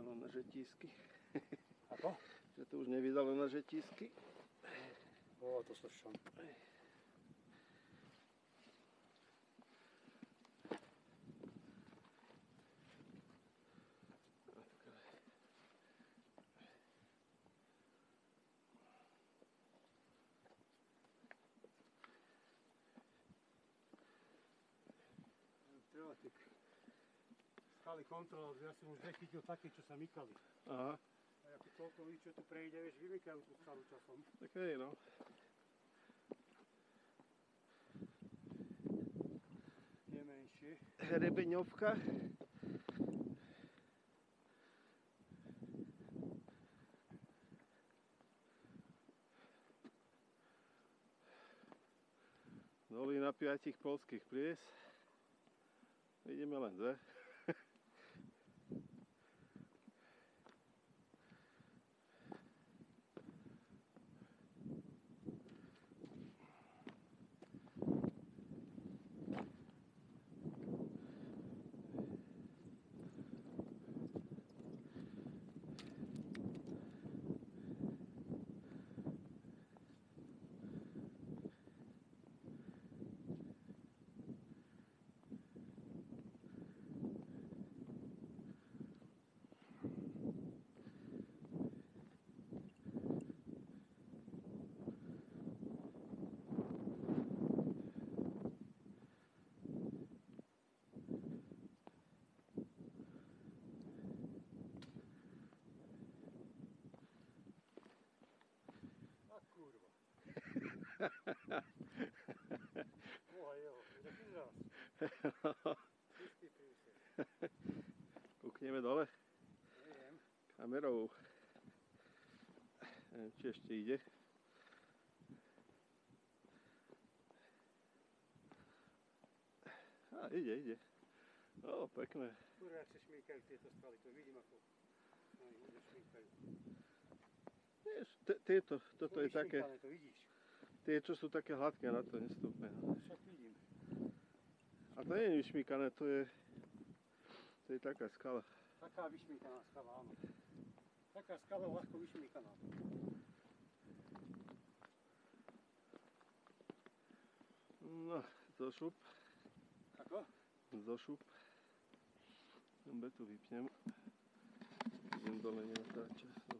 nevydalo na žetísky. Ako? Že to už nevydalo na žetísky. O, to slušam. Treba tik skali kontrolovať, ja som už nechytil také, čo sa mykali. Aha. A ako toľko ľudí, čo tu prejde, vieš, vymykajú tú skalu časom. Tak hej, no. Je menšie. Hrebeňovka. Dolina 5 poľských plies. Vidíme len 2. Kurwa. Boha jeho, je taký zás. Čistý prísek. Kúkneme dole. Neviem. Kamerou. Neviem, či ešte ide. Ide. O, pekné. Kurva, ak sa šmýkajú tieto skaly, to vidím ako no, ľudia šmýkajú. Toto je také, to vidíš. tie, čo sú také hladké, na to nestúpne. Však vidím. A to nie je vyšmíkané, to je taká skala. Taká vyšmýkaná skala, áno. Taká skala ľahko vyšmýkaná. No, zošup. Ako? Zošup. Dobre, tu vypnem. Idem dole nenatáčať.